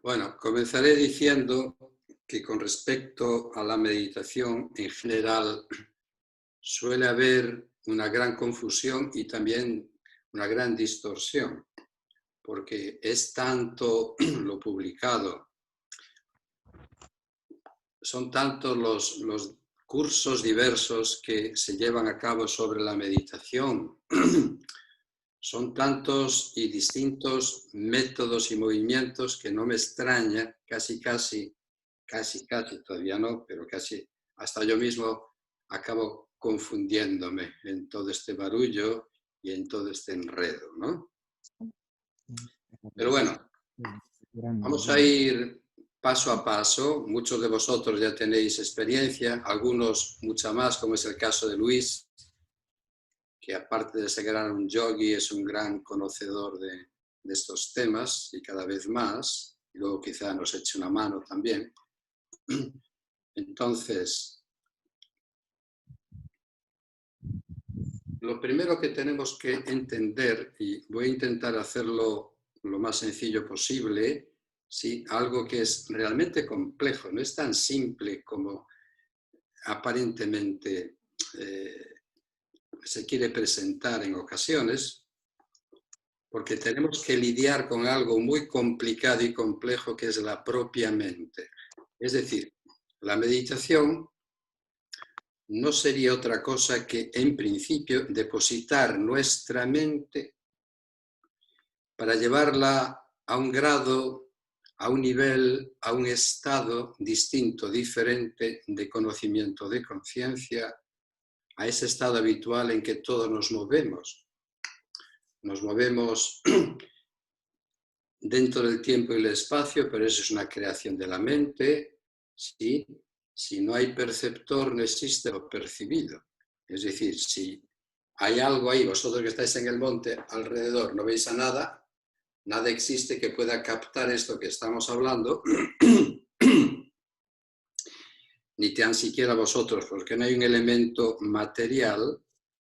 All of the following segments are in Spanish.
Bueno, comenzaré diciendo que con respecto a la meditación en general suele haber una gran confusión y también una gran distorsión, porque es tanto lo publicado, son tantos los cursos diversos que se llevan a cabo sobre la meditación, son tantos y distintos métodos y movimientos que no me extraña, casi, todavía no, pero casi, hasta yo mismo acabo confundiéndome en todo este barullo y en todo este enredo, ¿no? Pero bueno, vamos a ir paso a paso. Muchos de vosotros ya tenéis experiencia, algunos mucha más, como es el caso de Luis, que aparte de ser gran yogi es un gran conocedor de estos temas y cada vez más, y luego quizá nos eche una mano también. Entonces, lo primero que tenemos que entender, y voy a intentar hacerlo lo más sencillo posible, ¿sí? Algo que es realmente complejo, no es tan simple como aparentemente se quiere presentar en ocasiones, porque tenemos que lidiar con algo muy complicado y complejo que es la propia mente. Es decir, la meditación no sería otra cosa que, en principio, depositar nuestra mente para llevarla a un grado, a un nivel, a un estado distinto, diferente de conocimiento, de conciencia, a ese estado habitual en que todos nos movemos. Nos movemos dentro del tiempo y el espacio, pero eso es una creación de la mente, ¿sí? Si no hay perceptor, no existe lo percibido. Es decir, si hay algo ahí, vosotros que estáis en el monte, alrededor, no veis a nada, nada existe que pueda captar esto que estamos hablando, ni tan siquiera vosotros, porque no hay un elemento material,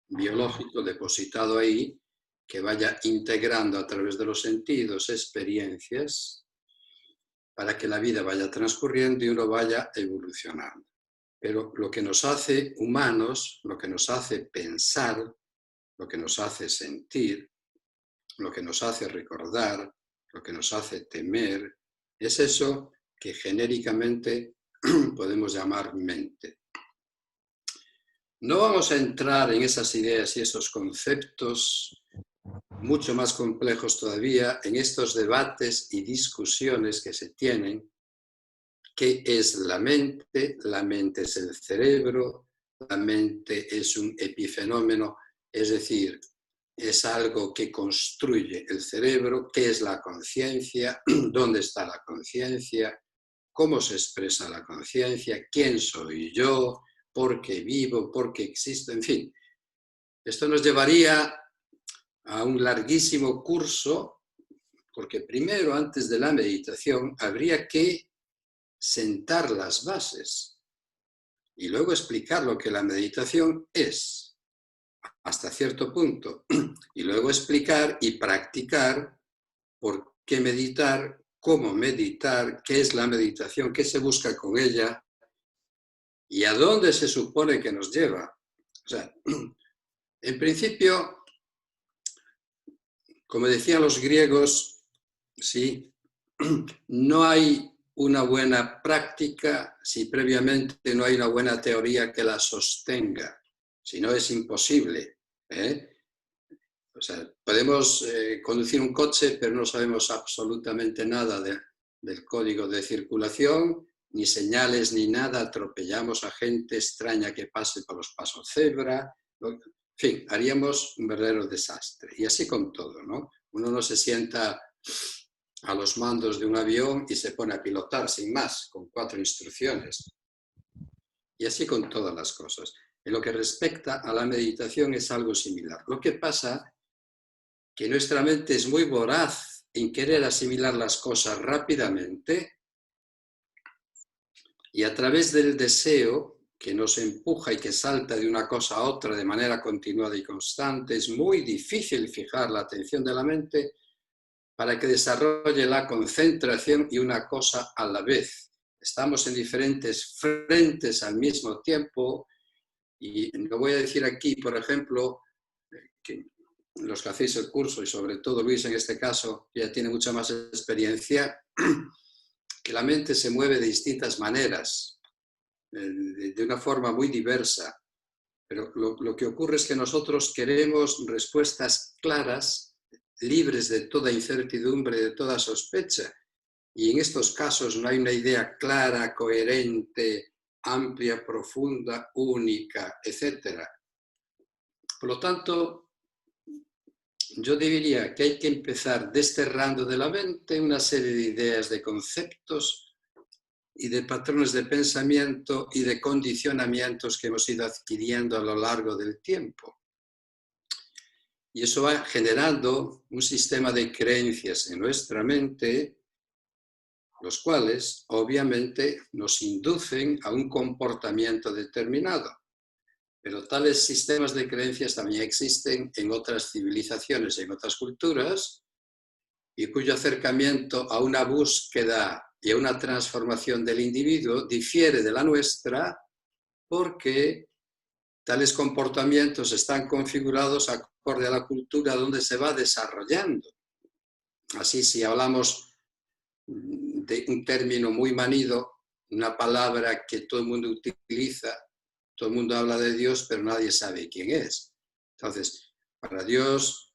biológico, depositado ahí, que vaya integrando a través de los sentidos experiencias para que la vida vaya transcurriendo y uno vaya evolucionando. Pero lo que nos hace humanos, lo que nos hace pensar, lo que nos hace sentir, lo que nos hace recordar, lo que nos hace temer, es eso que genéricamente podemos llamar mente. No vamos a entrar en esas ideas y esos conceptos mucho más complejos todavía en estos debates y discusiones que se tienen. ¿Qué es la mente? La mente es el cerebro, la mente es un epifenómeno, es decir, es algo que construye el cerebro. ¿Qué es la conciencia? ¿Dónde está la conciencia? ¿Cómo se expresa la conciencia? ¿Quién soy yo? ¿Por qué vivo? ¿Por qué existo? En fin, esto nos llevaría a un larguísimo curso, porque primero, antes de la meditación, habría que sentar las bases y luego explicar lo que la meditación es, hasta cierto punto, y luego explicar y practicar por qué meditar, cómo meditar, qué es la meditación, qué se busca con ella y a dónde se supone que nos lleva. O sea, en principio, como decían los griegos, sí, no hay una buena práctica si previamente no hay una buena teoría que la sostenga. Si no, es imposible. O sea, podemos conducir un coche, pero no sabemos absolutamente nada del código de circulación, ni señales, ni nada. Atropellamos a gente extraña que pase por los pasos cebra. En fin, haríamos un verdadero desastre. Y así con todo, ¿no? Uno no se sienta a los mandos de un avión y se pone a pilotar sin más, con 4 instrucciones. Y así con todas las cosas. En lo que respecta a la meditación es algo similar. Lo que pasa que nuestra mente es muy voraz en querer asimilar las cosas rápidamente y a través del deseo que nos empuja y que salta de una cosa a otra de manera continuada y constante, es muy difícil fijar la atención de la mente para que desarrolle la concentración y una cosa a la vez. Estamos en diferentes frentes al mismo tiempo y lo voy a decir aquí, por ejemplo, que los que hacéis el curso y sobre todo Luis en este caso, ya tiene mucha más experiencia, que la mente se mueve de distintas maneras, de una forma muy diversa. Pero lo que ocurre es que nosotros queremos respuestas claras, libres de toda incertidumbre, de toda sospecha. Y en estos casos no hay una idea clara, coherente, amplia, profunda, única, etc. Por lo tanto, yo diría que hay que empezar desterrando de la mente una serie de ideas, de conceptos y de patrones de pensamiento y de condicionamientos que hemos ido adquiriendo a lo largo del tiempo. Y eso va generando un sistema de creencias en nuestra mente, los cuales obviamente nos inducen a un comportamiento determinado. Pero tales sistemas de creencias también existen en otras civilizaciones, en otras culturas, y cuyo acercamiento a una búsqueda y a una transformación del individuo difiere de la nuestra porque tales comportamientos están configurados acorde a la cultura donde se va desarrollando. Así, si hablamos de un término muy manido, una palabra que todo el mundo utiliza, todo el mundo habla de Dios, pero nadie sabe quién es. Entonces, para Dios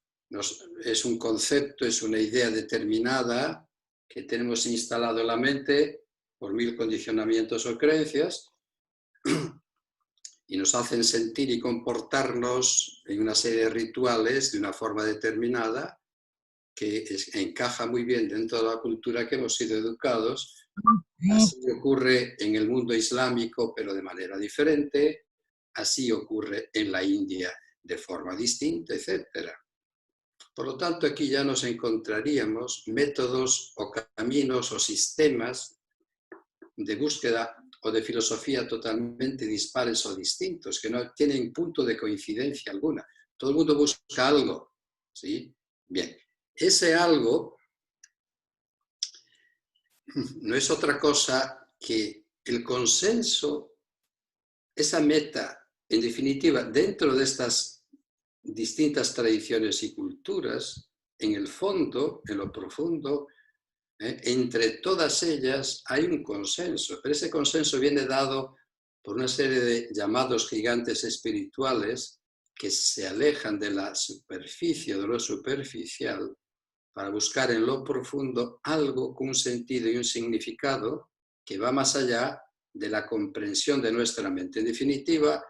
es un concepto, es una idea determinada que tenemos instalado en la mente por 1000 condicionamientos o creencias y nos hacen sentir y comportarnos en una serie de rituales de una forma determinada que encaja muy bien dentro de la cultura que hemos sido educados. Así ocurre en el mundo islámico, pero de manera diferente. Así ocurre en la India de forma distinta, etc. Por lo tanto, aquí ya nos encontraríamos métodos o caminos o sistemas de búsqueda o de filosofía totalmente dispares o distintos, que no tienen punto de coincidencia alguna. Todo el mundo busca algo, ¿sí? Bien, ese algo no es otra cosa que el consenso, esa meta, en definitiva, dentro de estas distintas tradiciones y culturas, en el fondo, en lo profundo, entre todas ellas hay un consenso, pero ese consenso viene dado por una serie de llamados gigantes espirituales que se alejan de la superficie, de lo superficial, para buscar en lo profundo algo con un sentido y un significado que va más allá de la comprensión de nuestra mente. En definitiva,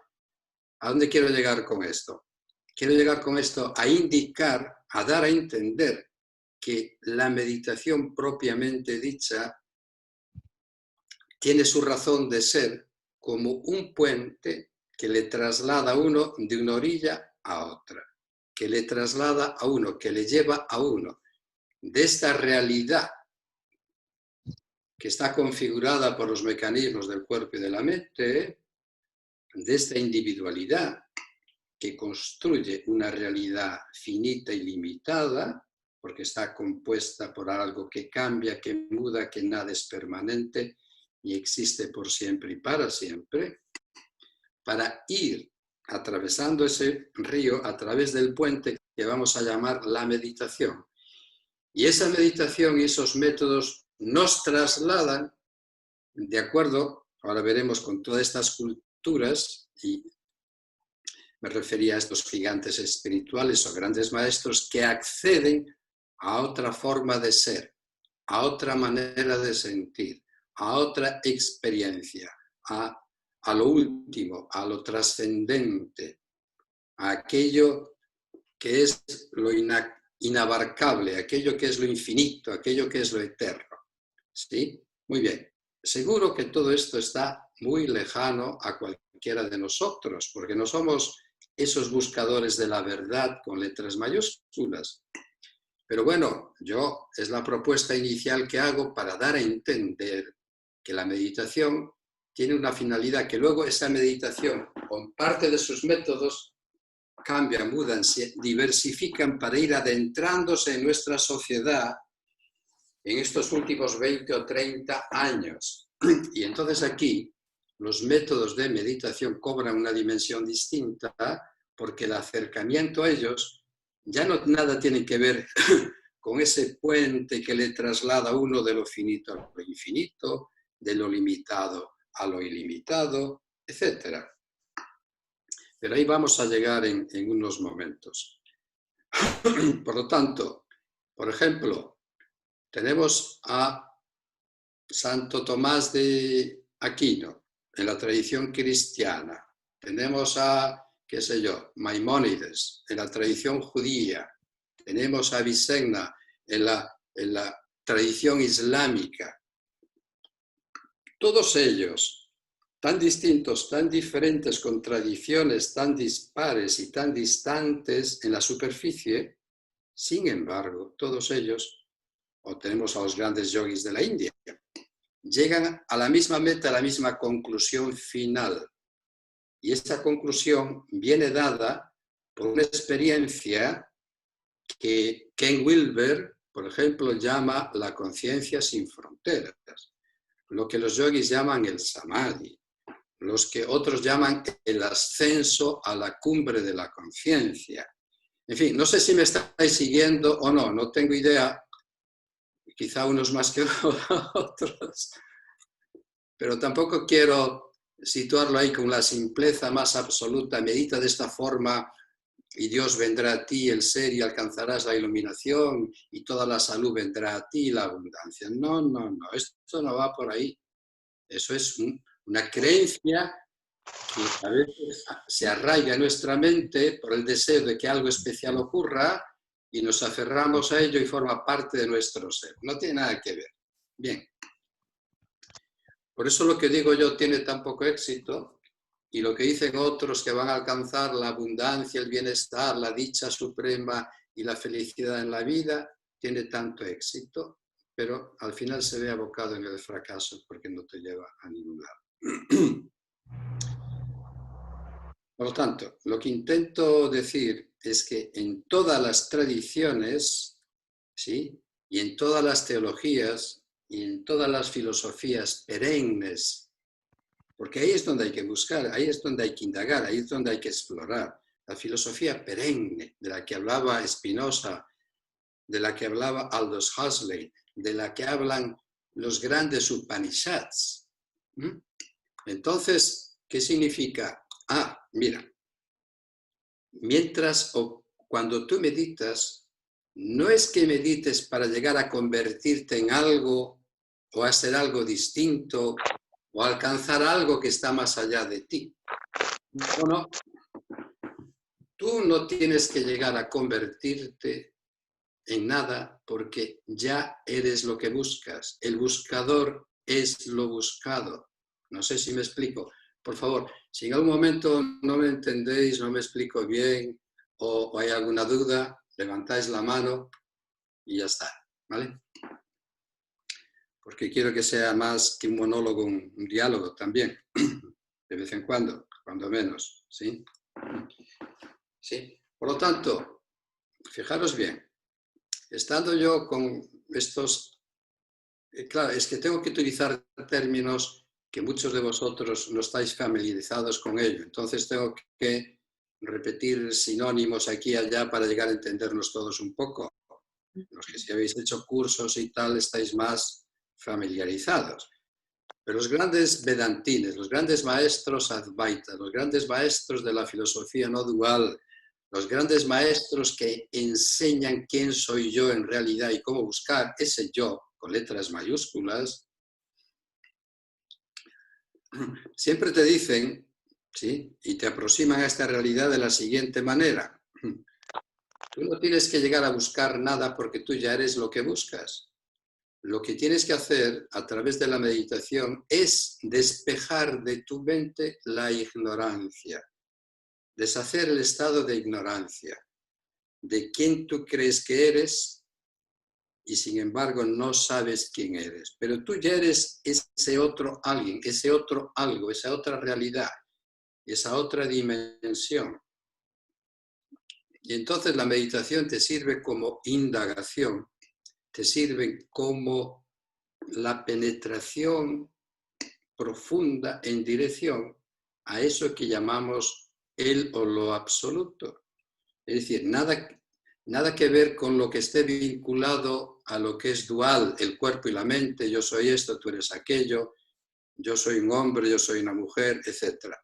¿a dónde quiero llegar con esto? Quiero llegar con esto a indicar, a dar a entender que la meditación propiamente dicha tiene su razón de ser como un puente que le traslada a uno de una orilla a otra, que le traslada a uno, que le lleva a uno de esta realidad que está configurada por los mecanismos del cuerpo y de la mente, de esta individualidad que construye una realidad finita y limitada, porque está compuesta por algo que cambia, que muda, que nada es permanente y existe por siempre y para siempre, para ir atravesando ese río a través del puente que vamos a llamar la meditación. Y esa meditación y esos métodos nos trasladan, de acuerdo, ahora veremos con todas estas culturas, y me refería a estos gigantes espirituales o grandes maestros que acceden a otra forma de ser, a otra manera de sentir, a otra experiencia, a lo último, a lo trascendente, a aquello que es lo inabarcable, aquello que es lo infinito, aquello que es lo eterno. ¿Sí? Muy bien. Seguro que todo esto está muy lejano a cualquiera de nosotros, porque no somos esos buscadores de la verdad con letras mayúsculas. Pero bueno, es la propuesta inicial que hago para dar a entender que la meditación tiene una finalidad, que luego esa meditación, con parte de sus métodos, cambian, mudan, se diversifican para ir adentrándose en nuestra sociedad en estos últimos 20 o 30 años. Y entonces aquí los métodos de meditación cobran una dimensión distinta porque el acercamiento a ellos ya no nada tiene que ver con ese puente que le traslada a uno de lo finito a lo infinito, de lo limitado a lo ilimitado, etc. Pero ahí vamos a llegar en unos momentos. Por lo tanto, por ejemplo, tenemos a Santo Tomás de Aquino, en la tradición cristiana. Tenemos a, qué sé yo, Maimónides, en la tradición judía. Tenemos a Avicenna, en la tradición islámica. Todos ellos, tan distintos, tan diferentes, con tradiciones tan dispares y tan distantes en la superficie, sin embargo, todos ellos, o tenemos a los grandes yogis de la India, llegan a la misma meta, a la misma conclusión final. Y esta conclusión viene dada por una experiencia que Ken Wilber, por ejemplo, llama la conciencia sin fronteras, lo que los yogis llaman el samadhi, los que otros llaman el ascenso a la cumbre de la conciencia. En fin, no sé si me estáis siguiendo o no, no tengo idea, quizá unos más que otros, pero tampoco quiero situarlo ahí con la simpleza más absoluta, medita de esta forma y Dios vendrá a ti, el ser, y alcanzarás la iluminación y toda la salud vendrá a ti, la abundancia. No, no, no, esto no va por ahí. Eso es una creencia que a veces se arraiga en nuestra mente por el deseo de que algo especial ocurra y nos aferramos a ello y forma parte de nuestro ser. No tiene nada que ver. Bien. Por eso lo que digo yo tiene tan poco éxito y lo que dicen otros que van a alcanzar la abundancia, el bienestar, la dicha suprema y la felicidad en la vida, tiene tanto éxito, pero al final se ve abocado en el fracaso porque no te lleva a ningún lado. Por lo tanto, lo que intento decir es que en todas las tradiciones, ¿sí?, y en todas las teologías y en todas las filosofías perennes, porque ahí es donde hay que buscar, ahí es donde hay que indagar, ahí es donde hay que explorar. La filosofía perenne, de la que hablaba Spinoza, de la que hablaba Aldous Huxley, de la que hablan los grandes Upanishads. Entonces, ¿qué significa? Mira, mientras o cuando tú meditas, no es que medites para llegar a convertirte en algo o a ser algo distinto o alcanzar algo que está más allá de ti. No. Tú no tienes que llegar a convertirte en nada porque ya eres lo que buscas. El buscador es lo buscado. No sé si me explico. Por favor, si en algún momento no me entendéis, no me explico bien o hay alguna duda, levantáis la mano y ya está, ¿vale? Porque quiero que sea más que un monólogo, un diálogo también, de vez en cuando menos, ¿sí? Sí. Por lo tanto, fijaros bien, estando yo con estos... claro, es que tengo que utilizar términos que muchos de vosotros no estáis familiarizados con ello, entonces tengo que repetir sinónimos aquí y allá para llegar a entendernos todos un poco. Los que si habéis hecho cursos y tal estáis más familiarizados. Pero los grandes vedantines, los grandes maestros Advaita, los grandes maestros de la filosofía no dual, los grandes maestros que enseñan quién soy yo en realidad y cómo buscar ese yo, con letras mayúsculas, siempre te dicen, ¿sí?, y te aproximan a esta realidad de la siguiente manera. Tú no tienes que llegar a buscar nada porque tú ya eres lo que buscas. Lo que tienes que hacer a través de la meditación es despejar de tu mente la ignorancia, deshacer el estado de ignorancia, de quién tú crees que eres y sin embargo no sabes quién eres. Pero tú ya eres ese otro alguien, ese otro algo, esa otra realidad, esa otra dimensión. Y entonces la meditación te sirve como indagación, te sirven como la penetración profunda en dirección a eso que llamamos el o lo absoluto. Es decir, nada que ver con lo que esté vinculado a lo que es dual, el cuerpo y la mente, yo soy esto, tú eres aquello, yo soy un hombre, yo soy una mujer, etc.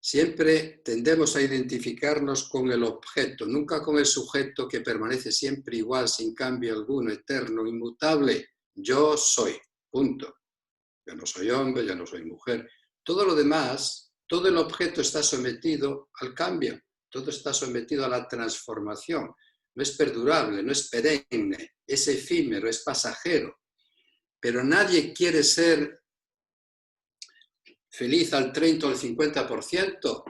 Siempre tendemos a identificarnos con el objeto, nunca con el sujeto que permanece siempre igual, sin cambio alguno, eterno, inmutable. Yo soy, punto. Yo no soy hombre, yo no soy mujer. Todo lo demás, todo el objeto está sometido al cambio, todo está sometido a la transformación. No es perdurable, no es perenne, es efímero, es pasajero. Pero nadie quiere ser feliz al 30 o al 50%,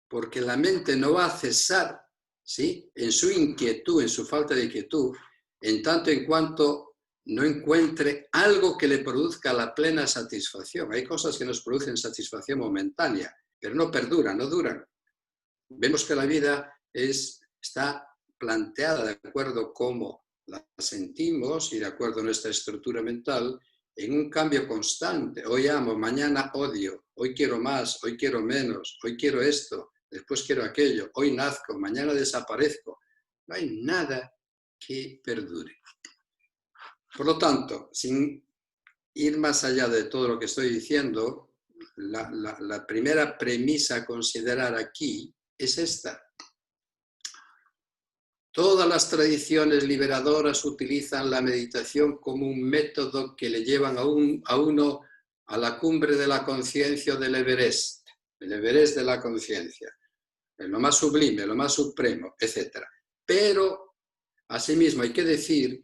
porque la mente no va a cesar, ¿sí?, en su inquietud, en su falta de inquietud, en tanto en cuanto no encuentre algo que le produzca la plena satisfacción. Hay cosas que nos producen satisfacción momentánea, pero no perduran, no duran. Vemos que la vida está planteada de acuerdo a cómo la sentimos y de acuerdo a nuestra estructura mental, en un cambio constante. Hoy amo, mañana odio, hoy quiero más, hoy quiero menos, hoy quiero esto, después quiero aquello, hoy nazco, mañana desaparezco. No hay nada que perdure. Por lo tanto, sin ir más allá de todo lo que estoy diciendo, la primera premisa a considerar aquí es esta. Todas las tradiciones liberadoras utilizan la meditación como un método que le llevan a uno a la cumbre de la conciencia del Everest, el Everest de la conciencia, en lo más sublime, lo más supremo, etc. Pero, asimismo, hay que decir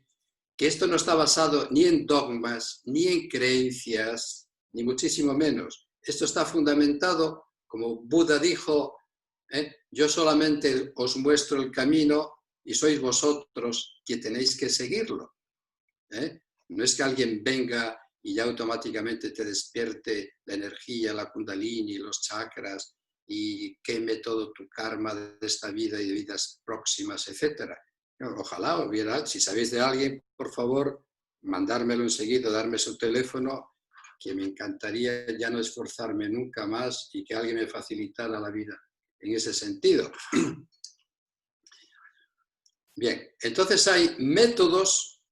que esto no está basado ni en dogmas, ni en creencias, ni muchísimo menos. Esto está fundamentado, como Buda dijo, yo solamente os muestro el camino y sois vosotros que tenéis que seguirlo. No es que alguien venga y ya automáticamente te despierte la energía, la kundalini, los chakras y queme todo tu karma de esta vida y de vidas próximas, etc. Ojalá hubiera, si sabéis de alguien, por favor, mandármelo enseguida, darme su teléfono, que me encantaría ya no esforzarme nunca más y que alguien me facilitara la vida en ese sentido. Bien, entonces hay métodos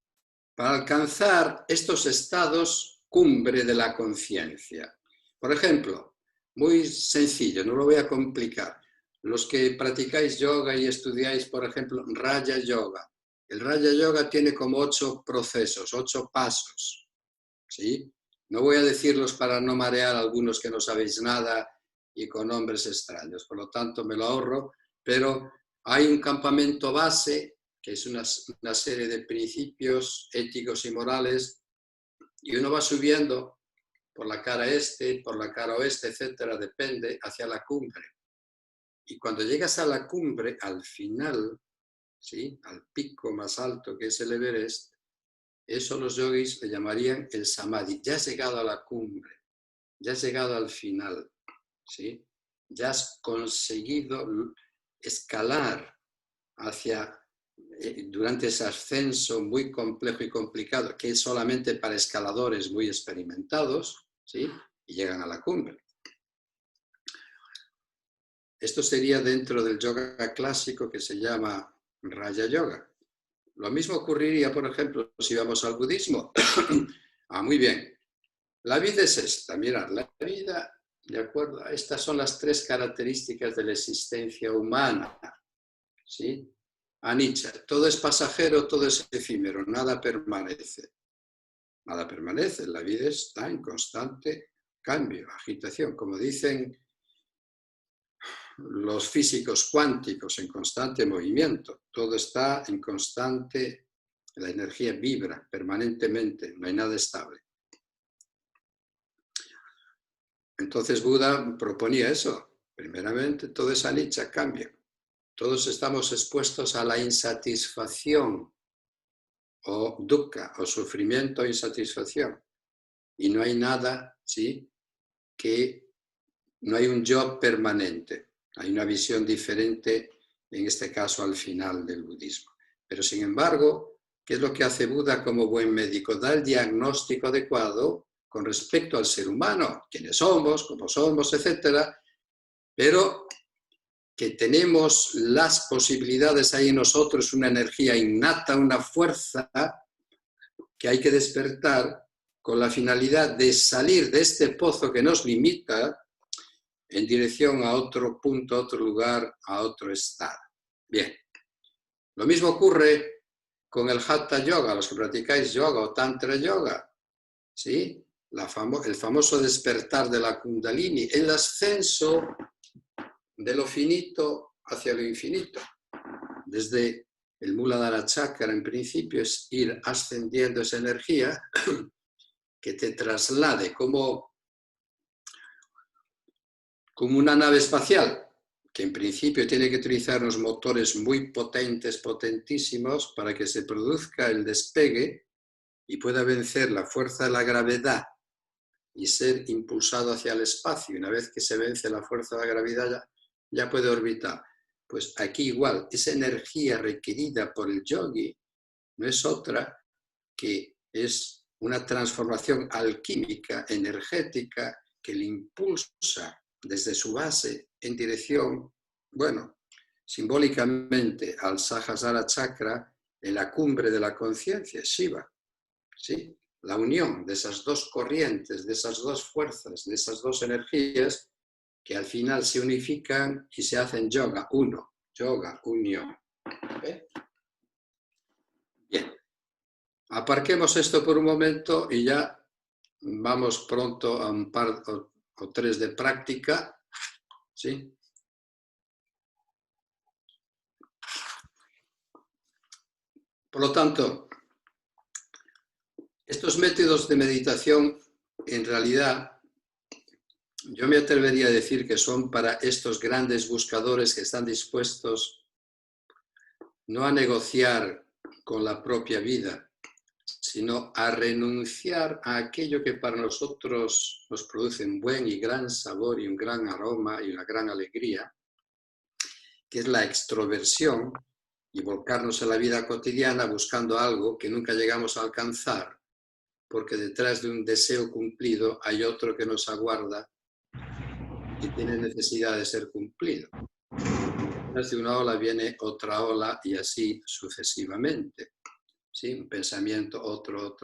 para alcanzar estos estados cumbre de la conciencia. Por ejemplo, muy sencillo, no lo voy a complicar. Los que practicáis yoga y estudiáis, por ejemplo, Raja Yoga. El Raja Yoga tiene como 8 procesos, 8 pasos, ¿sí? No voy a decirlos para no marear a algunos que no sabéis nada y con nombres extraños, por lo tanto me lo ahorro, pero hay un campamento base, que es una serie de principios éticos y morales, y uno va subiendo por la cara este, por la cara oeste, etcétera, depende, hacia la cumbre. Y cuando llegas a la cumbre, al final, ¿sí?, al pico más alto que es el Everest, eso los yogis le llamarían el samadhi. Ya has llegado a la cumbre, ya has llegado al final, ¿sí? Ya has conseguido escalar durante ese ascenso muy complejo y complicado, que es solamente para escaladores muy experimentados, ¿sí?, y llegan a la cumbre. Esto sería dentro del yoga clásico que se llama Raja Yoga. Lo mismo ocurriría, por ejemplo, si vamos al budismo. Muy bien. La vida es esta. Mirad, la vida, de acuerdo, estas son las 3 características de la existencia humana, ¿sí? Anicca, todo es pasajero, todo es efímero, nada permanece. Nada permanece, la vida está en constante cambio, agitación, como dicen los físicos cuánticos, en constante movimiento. Todo está en constante, la energía vibra permanentemente, no hay nada estable. Entonces Buda proponía eso. Primeramente, todo es anicca, cambia. Todos estamos expuestos a la insatisfacción o dukkha, o sufrimiento o insatisfacción. Y no hay nada, ¿sí?, no hay un yo permanente. Hay una visión diferente, en este caso, al final del budismo. Pero, sin embargo, ¿Qué es lo que hace Buda como buen médico? Da el diagnóstico adecuado con respecto al ser humano, quiénes somos, cómo somos, etcétera, pero que tenemos las posibilidades ahí en nosotros, una energía innata, una fuerza que hay que despertar con la finalidad de salir de este pozo que nos limita en dirección a otro punto, a otro lugar, a otro estado. Bien, lo mismo ocurre con el Hatha Yoga, los que practicáis yoga o Tantra Yoga, ¿sí? El famoso despertar de la Kundalini, el ascenso de lo finito hacia lo infinito. Desde el Muladhara Chakra, en principio, es ir ascendiendo esa energía que te traslade como una nave espacial, que en principio tiene que utilizar unos motores muy potentes, potentísimos, para que se produzca el despegue y pueda vencer la fuerza de la gravedad y ser impulsado hacia el espacio. Una vez que se vence la fuerza de la gravedad, ya puede orbitar. Pues aquí igual, esa energía requerida por el yogi no es otra que es una transformación alquímica, energética, que le impulsa desde su base en dirección, bueno, simbólicamente al Sahasrara Chakra, en la cumbre de la conciencia, Shiva, ¿sí? La unión de esas dos corrientes, de esas dos fuerzas, de esas dos energías, que al final se unifican y se hacen yoga, uno, yoga, unión. Bien, aparquemos esto por un momento y ya vamos pronto a un par o tres de práctica, ¿sí? Por lo tanto, estos métodos de meditación, en realidad, yo me atrevería a decir que son para estos grandes buscadores que están dispuestos no a negociar con la propia vida, sino a renunciar a aquello que para nosotros nos produce un buen y gran sabor y un gran aroma y una gran alegría, que es la extroversión, y volcarnos a la vida cotidiana buscando algo que nunca llegamos a alcanzar, porque detrás de un deseo cumplido hay otro que nos aguarda y tiene necesidad de ser cumplido. Detrás de una ola viene otra ola y así sucesivamente. ¿Sí? Un pensamiento, otro.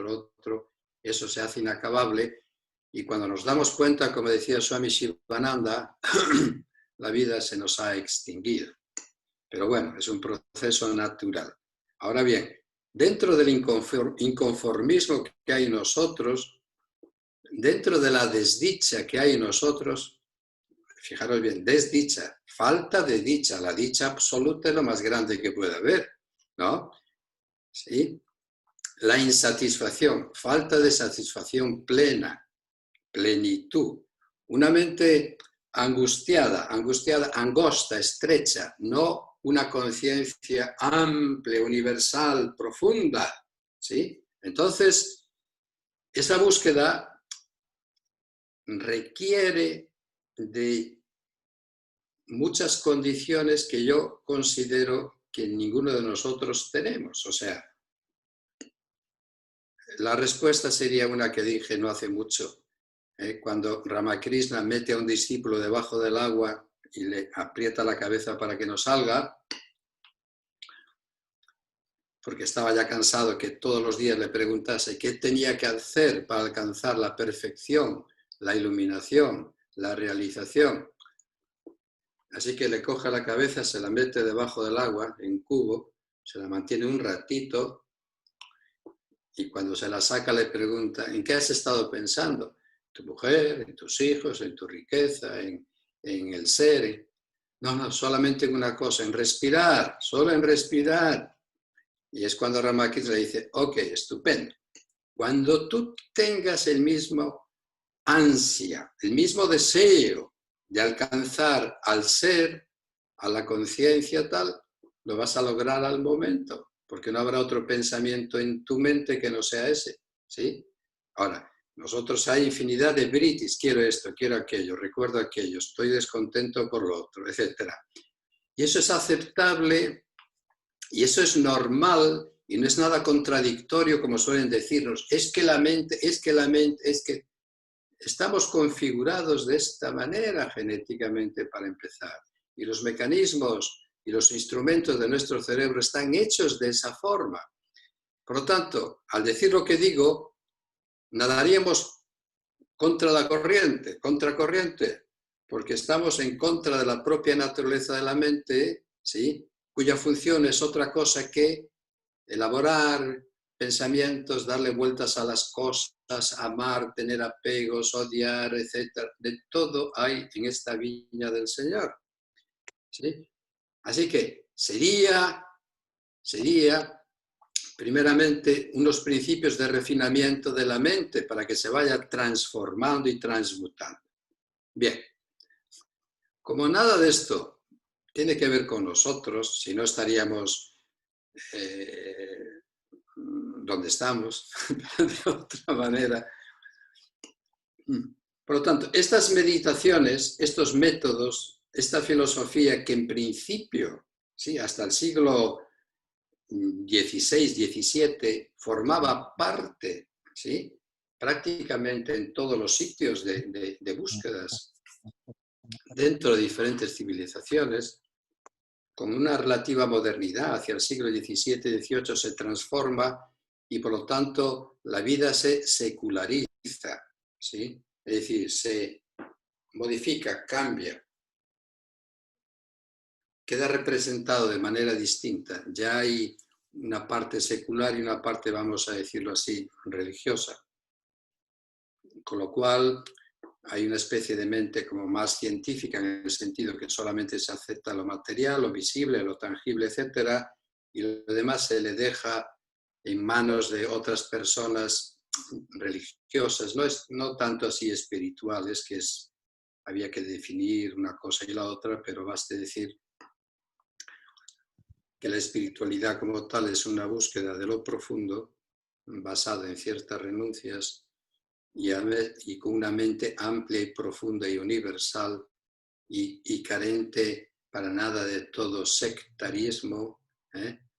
Eso se hace inacabable y cuando nos damos cuenta, como decía Swami Shivananda, la vida se nos ha extinguido. Pero bueno, es un proceso natural. Ahora bien, dentro del inconformismo que hay en nosotros, dentro de la desdicha que hay en nosotros, fijaros bien, desdicha, falta de dicha, la dicha absoluta es lo más grande que puede haber, ¿no? ¿Sí? La insatisfacción, falta de satisfacción plena, plenitud, una mente angustiada, angosta, estrecha, no una conciencia amplia, universal, profunda, ¿sí? Entonces, esa búsqueda requiere de muchas condiciones que yo considero que ninguno de nosotros tenemos. O sea, la respuesta sería una que dije no hace mucho, cuando Ramakrishna mete a un discípulo debajo del agua y le aprieta la cabeza para que no salga, porque estaba ya cansado que todos los días le preguntase qué tenía que hacer para alcanzar la perfección, la iluminación, la realización. Así que le coge la cabeza, se la mete debajo del agua, en cubo, se la mantiene un ratito y cuando se la saca le pregunta, ¿en qué has estado pensando? Tu mujer, en tus hijos, en tu riqueza, en el ser. No, solamente en una cosa, en respirar, solo en respirar. Y es cuando Ramakrishna le dice, ok, estupendo. Cuando tú tengas el mismo ansia, el mismo deseo de alcanzar al ser, a la conciencia tal, lo vas a lograr al momento, porque no habrá otro pensamiento en tu mente que no sea ese, ¿sí? Ahora, nosotros hay infinidad de britis, quiero esto, quiero aquello, recuerdo aquello, estoy descontento por lo otro, etc. Y eso es aceptable y eso es normal Y no es nada contradictorio, como suelen decirnos, es que la mente, es que estamos configurados de esta manera genéticamente para empezar. Y los mecanismos y los instrumentos de nuestro cerebro están hechos de esa forma. Por lo tanto, al decir lo que digo, nadaríamos contra la corriente, contracorriente, porque estamos en contra de la propia naturaleza de la mente, ¿sí? Cuya función es otra cosa que elaborar pensamientos, darle vueltas a las cosas, amar, tener apegos, odiar, etc. De todo hay en esta viña del Señor, ¿sí? Así que sería primeramente unos principios de refinamiento de la mente para que se vaya transformando y transmutando. Bien, como nada de esto tiene que ver con nosotros, si no estaríamos donde estamos, de otra manera. Por lo tanto, estas meditaciones, estos métodos, esta filosofía que en principio, sí, hasta el siglo XVI, XVII, formaba parte, ¿sí?, prácticamente en todos los sitios de búsquedas dentro de diferentes civilizaciones, con una relativa modernidad hacia el siglo XVII y XVIII se transforma y por lo tanto la vida se seculariza, ¿sí? Es decir, se modifica, cambia, queda representado de manera distinta. Ya hay una parte secular y una parte, vamos a decirlo así, religiosa. Con lo cual hay una especie de mente como más científica en el sentido que solamente se acepta lo material, lo visible, lo tangible, etcétera, y lo demás se le deja en manos de otras personas religiosas, no tanto así espirituales, que había que definir una cosa y la otra, pero baste decir que la espiritualidad como tal es una búsqueda de lo profundo, basada en ciertas renuncias, y con una mente amplia y profunda y universal y carente para nada de todo sectarismo,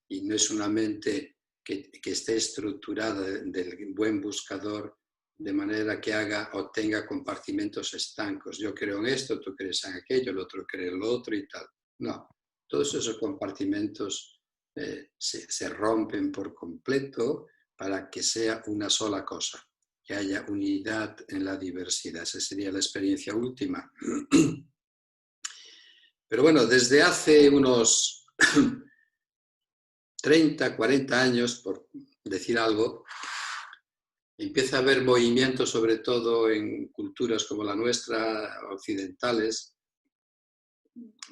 y no es una mente que esté estructurada del buen buscador de manera que haga o tenga compartimentos estancos. Yo creo en esto, tú crees en aquello, el otro cree en lo otro y tal. No, todos esos compartimentos se rompen por completo para que sea una sola cosa, que haya unidad en la diversidad. Esa sería la experiencia última. Pero bueno, desde hace unos 30, 40 años, por decir algo, empieza a haber movimientos, sobre todo en culturas como la nuestra, occidentales,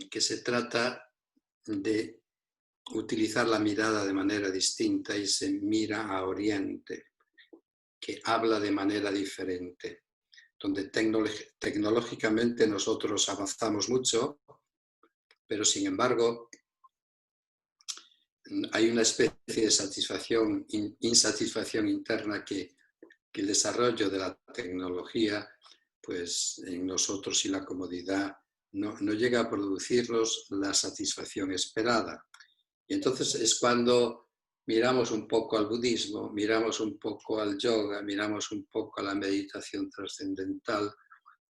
que se trata de utilizar la mirada de manera distinta y se mira a Oriente, que habla de manera diferente, donde tecnológicamente nosotros avanzamos mucho, pero sin embargo hay una especie de satisfacción, insatisfacción interna que el desarrollo de la tecnología, pues en nosotros y la comodidad no llega a producirnos la satisfacción esperada. Y entonces es cuando miramos un poco al budismo, miramos un poco al yoga, miramos un poco a la meditación trascendental,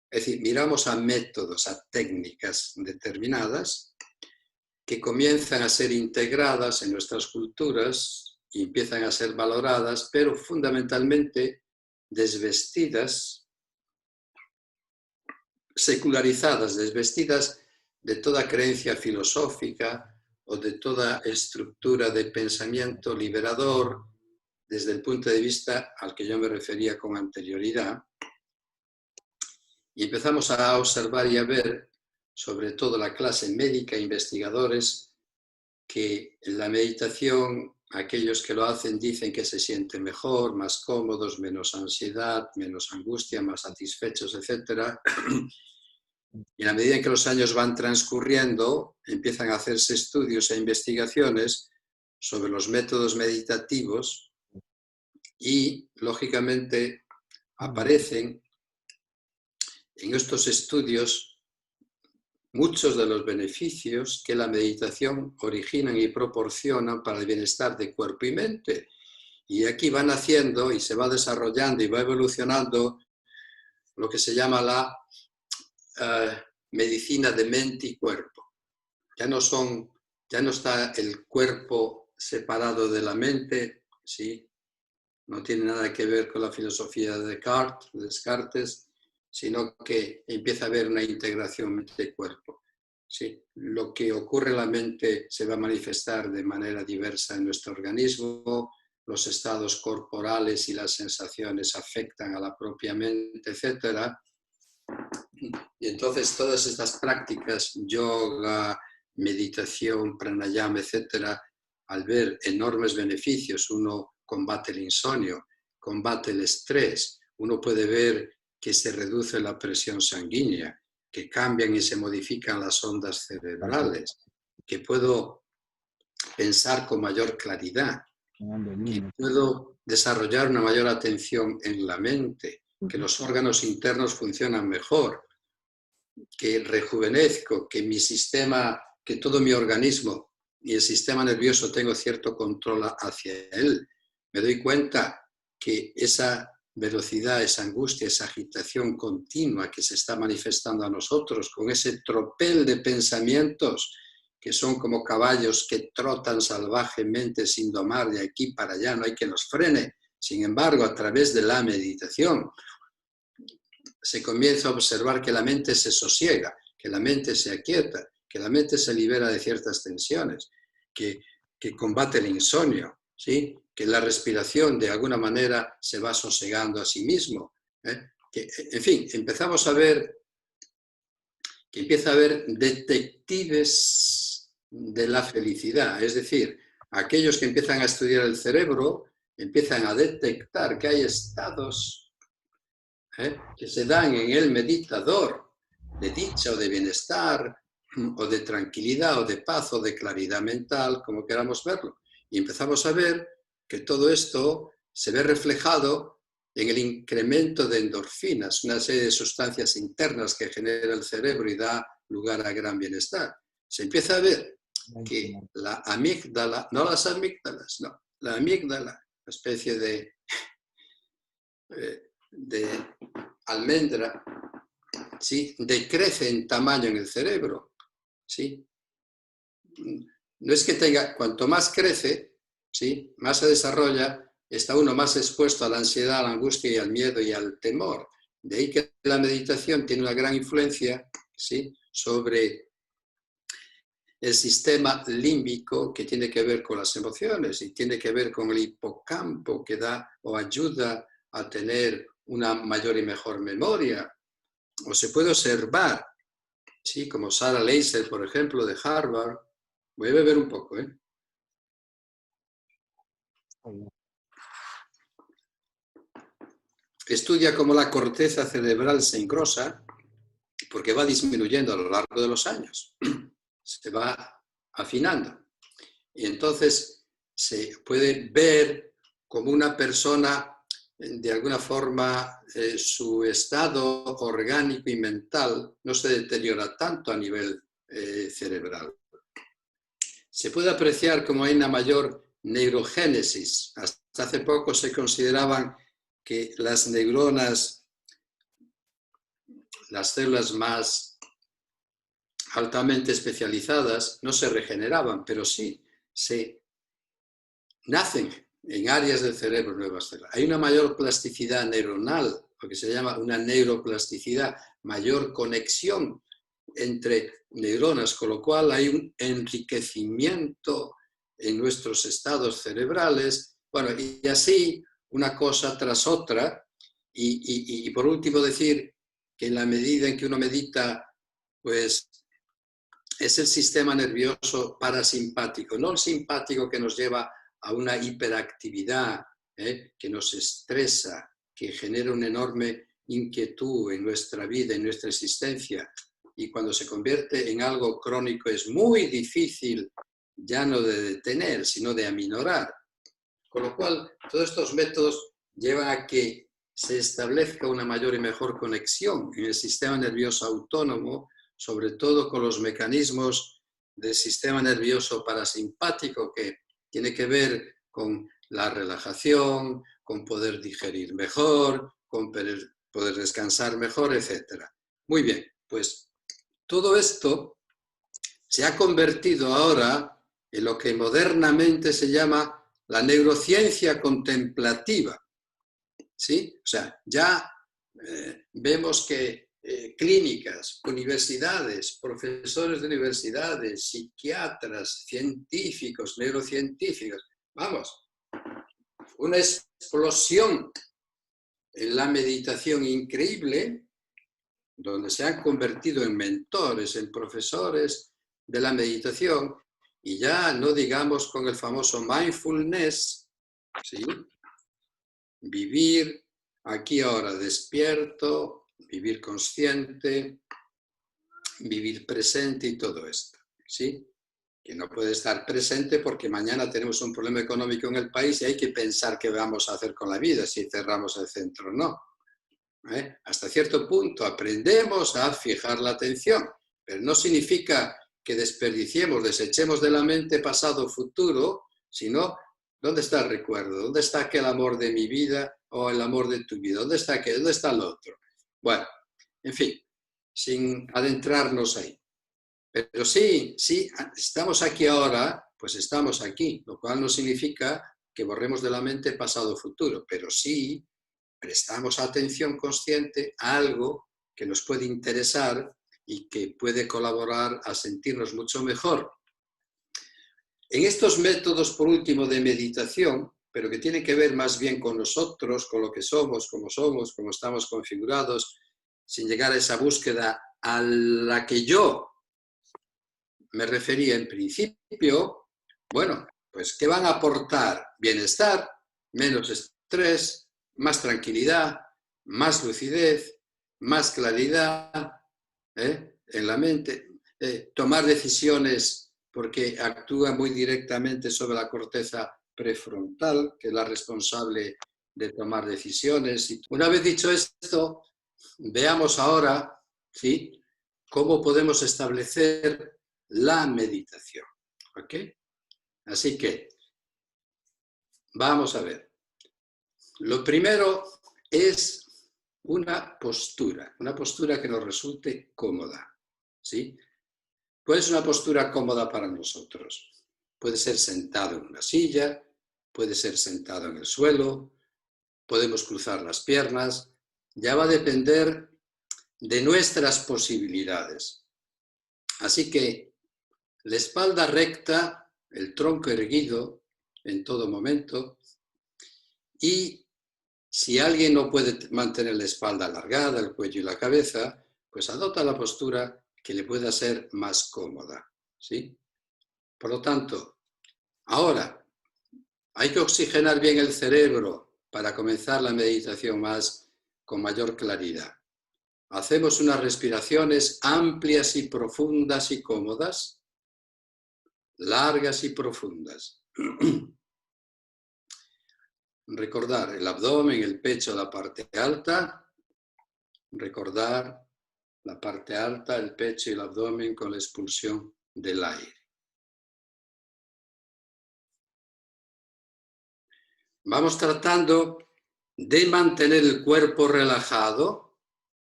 es decir, miramos a métodos, a técnicas determinadas que comienzan a ser integradas en nuestras culturas y empiezan a ser valoradas, pero fundamentalmente desvestidas, secularizadas, desvestidas de toda creencia filosófica o de toda estructura de pensamiento liberador desde el punto de vista al que yo me refería con anterioridad. Y empezamos a observar y a ver, sobre todo la clase médica, investigadores, que en la meditación aquellos que lo hacen dicen que se sienten mejor, más cómodos, menos ansiedad, menos angustia, más satisfechos, etc. Y a la medida en que los años van transcurriendo, empiezan a hacerse estudios e investigaciones sobre los métodos meditativos y, lógicamente, aparecen en estos estudios muchos de los beneficios que la meditación originan y proporcionan para el bienestar de cuerpo y mente. Y aquí van haciendo y se va desarrollando y va evolucionando lo que se llama la medicina de mente y cuerpo. Ya no está el cuerpo separado de la mente, ¿sí? No tiene nada que ver con la filosofía de Descartes, sino que empieza a haber una integración mente-cuerpo. ¿Sí? Lo que ocurre en la mente se va a manifestar de manera diversa en nuestro organismo, los estados corporales y las sensaciones afectan a la propia mente, etc. Y entonces todas estas prácticas, yoga, meditación, pranayama, etc., al ver enormes beneficios, uno combate el insomnio, combate el estrés, uno puede ver que se reduce la presión sanguínea, que cambian y se modifican las ondas cerebrales, que puedo pensar con mayor claridad, que puedo desarrollar una mayor atención en la mente, que los órganos internos funcionan mejor, que rejuvenezco, que mi sistema, que todo mi organismo y el sistema nervioso tengo cierto control hacia él. Me doy cuenta que esa velocidad, esa angustia, esa agitación continua que se está manifestando a nosotros con ese tropel de pensamientos que son como caballos que trotan salvajemente sin domar de aquí para allá, no hay que los frene. Sin embargo, a través de la meditación se comienza a observar que la mente se sosiega, que la mente se aquieta, que la mente se libera de ciertas tensiones, que combate el insomnio, ¿sí? Que la respiración de alguna manera se va sosegando a sí mismo. Que, en fin, empezamos a ver que empieza a haber detectives de la felicidad, es decir, aquellos que empiezan a estudiar el cerebro empiezan a detectar que hay estados que se dan en el meditador de dicha o de bienestar o de tranquilidad o de paz o de claridad mental, como queramos verlo. Y empezamos a ver que todo esto se ve reflejado en el incremento de endorfinas, una serie de sustancias internas que genera el cerebro y da lugar a gran bienestar. Se empieza a ver que la amígdala, no las amígdalas, no, la amígdala, una especie de almendra, ¿sí? Decrece en tamaño en el cerebro, ¿sí? No es que tenga, cuanto más crece, ¿sí? Más se desarrolla, está uno más expuesto a la ansiedad, a la angustia y al miedo y al temor. De ahí que la meditación tiene una gran influencia, ¿sí? Sobre el sistema límbico que tiene que ver con las emociones y tiene que ver con el hipocampo que da o ayuda a tener una mayor y mejor memoria. O se puede observar, ¿sí? Como Sarah Laser, por ejemplo, de Harvard. Voy a beber un poco, ¿eh? Estudia cómo la corteza cerebral se engrosa porque va disminuyendo a lo largo de los años. Se va afinando. Y entonces se puede ver como una persona, de alguna forma, su estado orgánico y mental no se deteriora tanto a nivel cerebral. Se puede apreciar como hay una mayor neurogénesis. Hasta hace poco se consideraban que las neuronas, las células más altamente especializadas, no se regeneraban, pero sí se nacen en áreas del cerebro nuevas células. Hay una mayor plasticidad neuronal, lo que se llama una neuroplasticidad, mayor conexión entre neuronas, con lo cual hay un enriquecimiento en nuestros estados cerebrales, bueno, y así una cosa tras otra, y por último decir que en la medida en que uno medita, pues es el sistema nervioso parasimpático, no el simpático que nos lleva a una hiperactividad, que nos estresa, que genera una enorme inquietud en nuestra vida, en nuestra existencia, y cuando se convierte en algo crónico es muy difícil ya no de detener, sino de aminorar. Con lo cual, todos estos métodos llevan a que se establezca una mayor y mejor conexión en el sistema nervioso autónomo, sobre todo con los mecanismos del sistema nervioso parasimpático, que tiene que ver con la relajación, con poder digerir mejor, con poder descansar mejor, etc. Muy bien, pues todo esto se ha convertido ahora en lo que modernamente se llama la neurociencia contemplativa. ¿Sí? O sea, ya vemos que clínicas, universidades, profesores de universidades, psiquiatras, científicos, neurocientíficos, vamos, una explosión en la meditación increíble, donde se han convertido en mentores, en profesores de la meditación, y ya no digamos con el famoso mindfulness, ¿sí? Vivir aquí ahora despierto, vivir consciente, vivir presente y todo esto, ¿sí? Que no puede estar presente porque mañana tenemos un problema económico en el país y hay que pensar qué vamos a hacer con la vida, si cerramos el centro o no. Hasta cierto punto aprendemos a fijar la atención, pero no significa que desperdiciemos, desechemos de la mente pasado o futuro, sino ¿dónde está el recuerdo? ¿Dónde está aquel amor de mi vida o el amor de tu vida? ¿Dónde está aquel? ¿Dónde está el otro? Bueno, en fin, sin adentrarnos ahí. Pero sí, estamos aquí ahora, pues estamos aquí, lo cual no significa que borremos de la mente pasado o futuro, pero sí prestamos atención consciente a algo que nos puede interesar y que puede colaborar a sentirnos mucho mejor. En estos métodos, por último, de meditación, pero que tienen que ver más bien con nosotros, con lo que somos, cómo estamos configurados, sin llegar a esa búsqueda a la que yo me refería en principio, bueno, pues ¿qué van a aportar? Bienestar, menos estrés, más tranquilidad, más lucidez, más claridad en la mente, tomar decisiones porque actúa muy directamente sobre la corteza prefrontal, que es la responsable de tomar decisiones. Y una vez dicho esto, veamos ahora, ¿sí?, cómo podemos establecer la meditación. ¿Ok? Así que, vamos a ver. Lo primero es una postura que nos resulte cómoda. ¿Sí? ¿Cuál es una postura cómoda para nosotros? Puede ser sentado en una silla, puede ser sentado en el suelo, podemos cruzar las piernas, ya va a depender de nuestras posibilidades. Así que la espalda recta, el tronco erguido en todo momento, y si alguien no puede mantener la espalda alargada, el cuello y la cabeza, pues adopta la postura que le pueda ser más cómoda. ¿Sí? Por lo tanto, ahora hay que oxigenar bien el cerebro para comenzar la meditación con mayor claridad. Hacemos unas respiraciones amplias y profundas y cómodas, largas y profundas. Recordar el abdomen, el pecho, la parte alta. Recordar la parte alta, el pecho y el abdomen con la expulsión del aire. Vamos tratando de mantener el cuerpo relajado,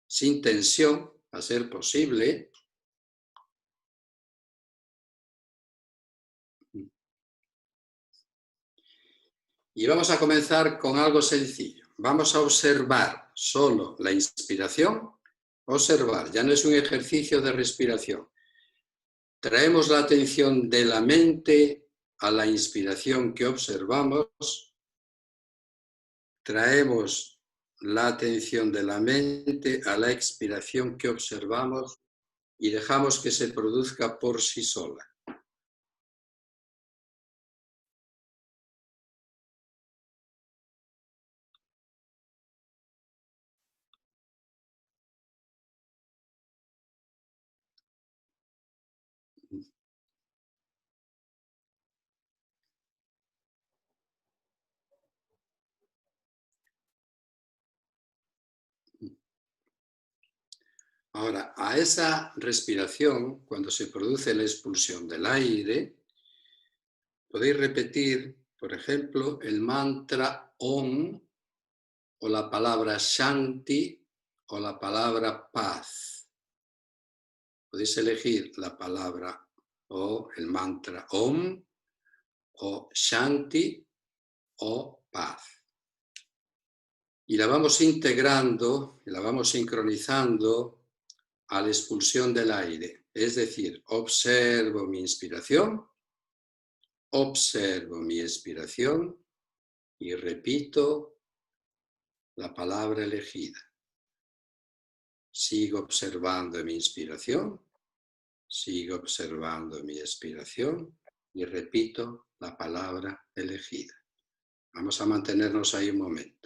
sin tensión, a ser posible. Y vamos a comenzar con algo sencillo. Vamos a observar solo la inspiración. Observar, ya no es un ejercicio de respiración. Traemos la atención de la mente a la inspiración que observamos. Traemos la atención de la mente a la expiración que observamos y dejamos que se produzca por sí sola. Ahora, a esa respiración, cuando se produce la expulsión del aire, podéis repetir, por ejemplo, el mantra Om o la palabra Shanti o la palabra paz. Podéis elegir la palabra o el mantra Om o Shanti o paz. Y la vamos integrando, la vamos sincronizando a la expulsión del aire. Es decir, observo mi inspiración, observo mi expiración y repito la palabra elegida. Sigo observando mi inspiración, sigo observando mi expiración y repito la palabra elegida. Vamos a mantenernos ahí un momento.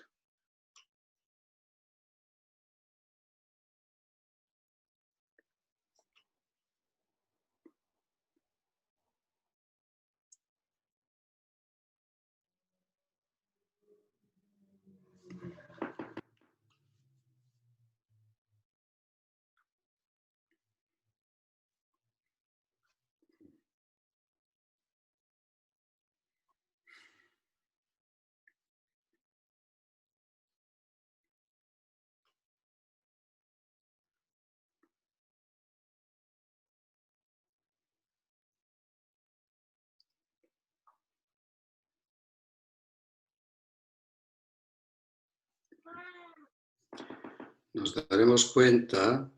Nos daremos cuenta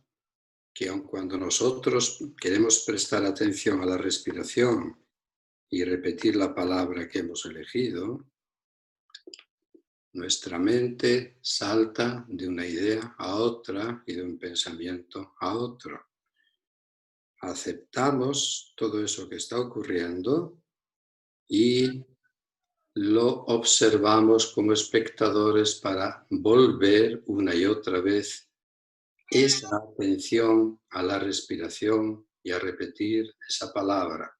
que aun cuando nosotros queremos prestar atención a la respiración y repetir la palabra que hemos elegido, nuestra mente salta de una idea a otra y de un pensamiento a otro. Aceptamos todo eso que está ocurriendo y lo observamos como espectadores para volver una y otra vez esa atención a la respiración y a repetir esa palabra.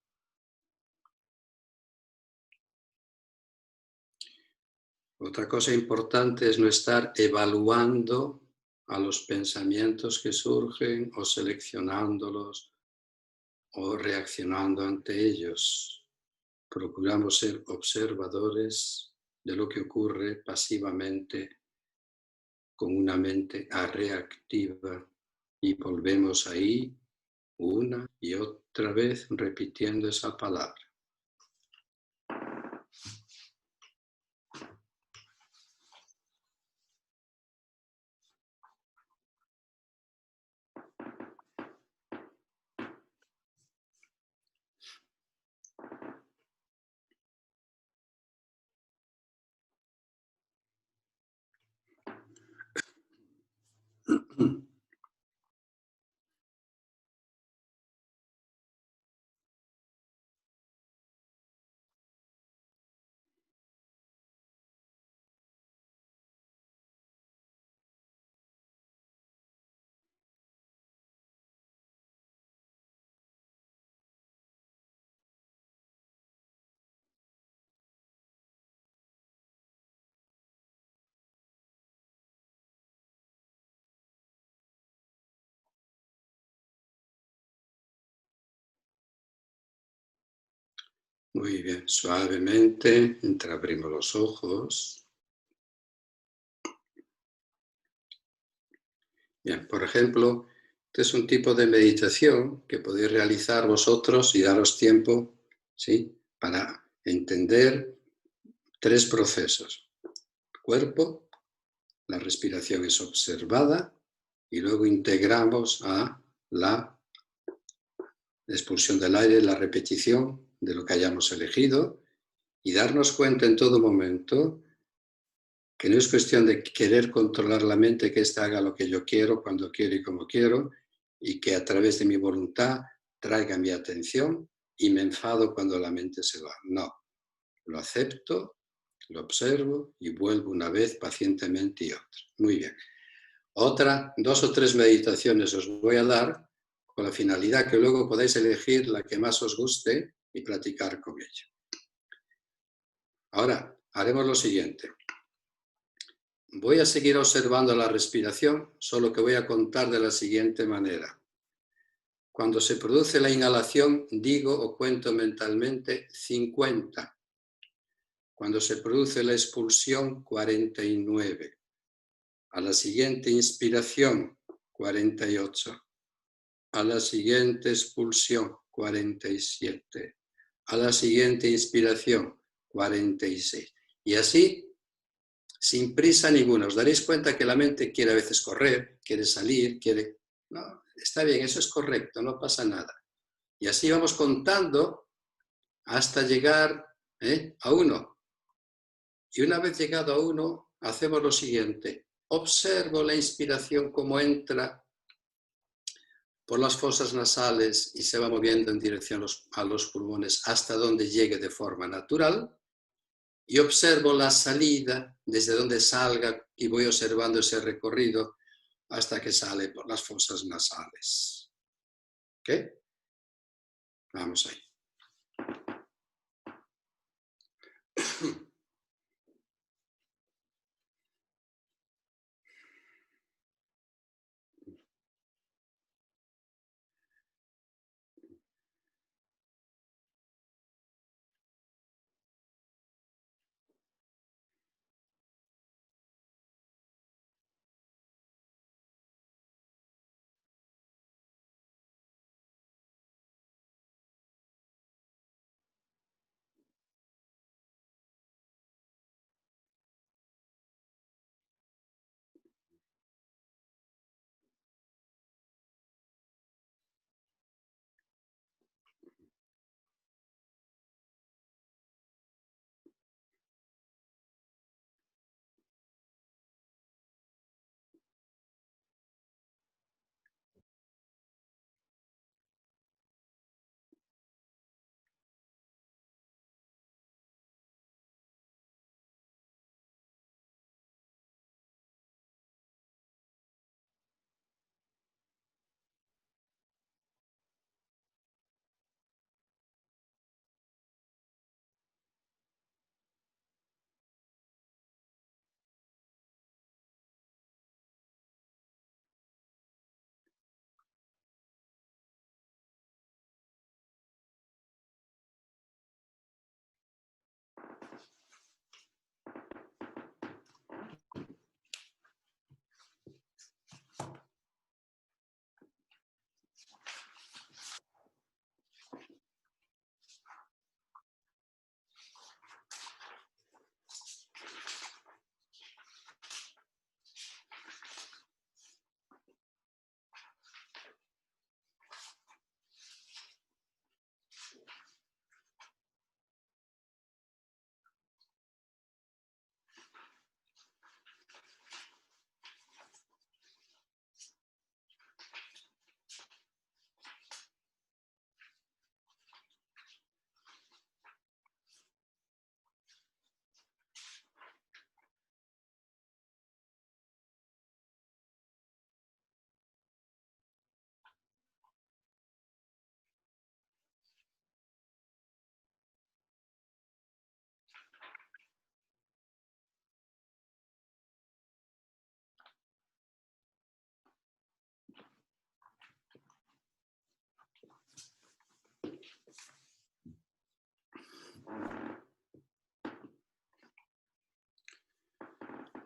Otra cosa importante es no estar evaluando a los pensamientos que surgen o seleccionándolos o reaccionando ante ellos. Procuramos ser observadores de lo que ocurre pasivamente con una mente reactiva y volvemos ahí una y otra vez repitiendo esa palabra. Muy bien, suavemente entreabrimos los ojos. Bien, por ejemplo, este es un tipo de meditación que podéis realizar vosotros y daros tiempo, ¿sí?, para entender 3 procesos. El cuerpo, la respiración es observada y luego integramos a la expulsión del aire, la repetición de lo que hayamos elegido y darnos cuenta en todo momento que no es cuestión de querer controlar la mente, que ésta haga lo que yo quiero, cuando quiero y como quiero, y que a través de mi voluntad traiga mi atención y me enfado cuando la mente se va. No, lo acepto, lo observo y vuelvo una vez pacientemente y otra. Muy bien. 2 o 3 meditaciones os voy a dar con la finalidad que luego podáis elegir la que más os guste y practicar con ella. Ahora, haremos lo siguiente. Voy a seguir observando la respiración, solo que voy a contar de la siguiente manera. Cuando se produce la inhalación, digo o cuento mentalmente 50. Cuando se produce la expulsión, 49. A la siguiente inspiración, 48. A la siguiente expulsión, 47. A la siguiente inspiración, 46. Y así, sin prisa ninguna. Os daréis cuenta que la mente quiere a veces correr, quiere salir, quiere... No, está bien, eso es correcto, no pasa nada. Y así vamos contando hasta llegar a 1. Y una vez llegado a 1, hacemos lo siguiente. Observo la inspiración como entra por las fosas nasales y se va moviendo en dirección a los pulmones hasta donde llegue de forma natural. Y observo la salida desde donde salga y voy observando ese recorrido hasta que sale por las fosas nasales. ¿Ok? Vamos ahí.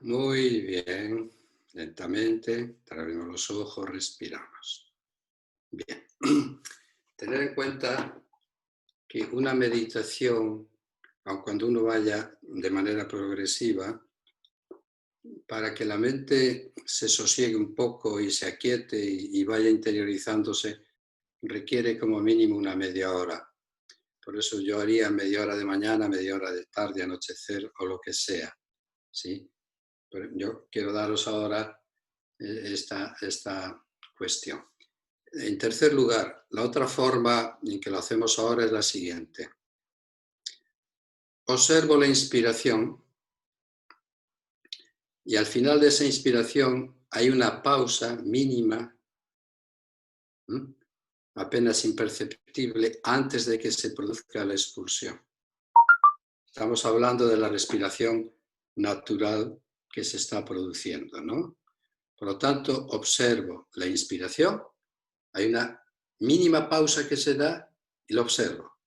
Muy bien, lentamente, abrimos los ojos, respiramos. Bien, tener en cuenta que una meditación, aun cuando uno vaya de manera progresiva, para que la mente se sosiegue un poco y se aquiete y vaya interiorizándose, requiere como mínimo una media hora. Por eso yo haría media hora de mañana, media hora de tarde, anochecer o lo que sea, ¿sí? Pero yo quiero daros ahora esta cuestión. En tercer lugar, la otra forma en que lo hacemos ahora es la siguiente. Observo la inspiración y al final de esa inspiración hay una pausa mínima, apenas imperceptible, antes de que se produzca la expulsión. Estamos hablando de la respiración natural que se está produciendo, ¿no? Por lo tanto, observo la inspiración, hay una mínima pausa que se da y lo observo.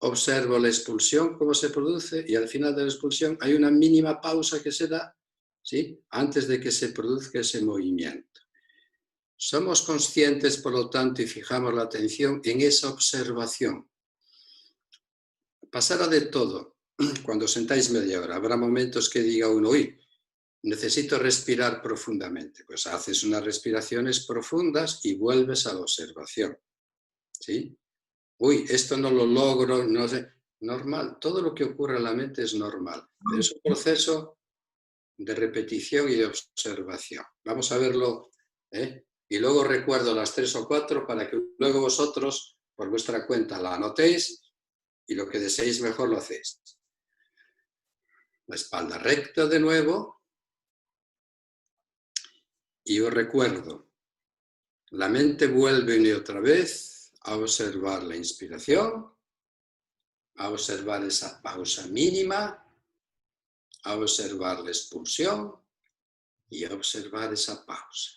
Observo la expulsión, cómo se produce, y al final de la expulsión hay una mínima pausa que se da, ¿sí?, antes de que se produzca ese movimiento. Somos conscientes, por lo tanto, y fijamos la atención en esa observación. Pasará de todo. Cuando sentáis media hora, habrá momentos que diga uno, uy, necesito respirar profundamente. Pues haces unas respiraciones profundas y vuelves a la observación, ¿sí? Uy, esto no lo logro, no sé. Normal, todo lo que ocurre en la mente es normal. Pero es un proceso de repetición y de observación. Vamos a verlo, ¿eh? Y luego recuerdo las 3 o 4 para que luego vosotros, por vuestra cuenta, la anotéis y lo que deseéis mejor lo hacéis. La espalda recta de nuevo. Y os recuerdo, la mente vuelve una y otra vez a observar la inspiración, a observar esa pausa mínima, a observar la expulsión y a observar esa pausa.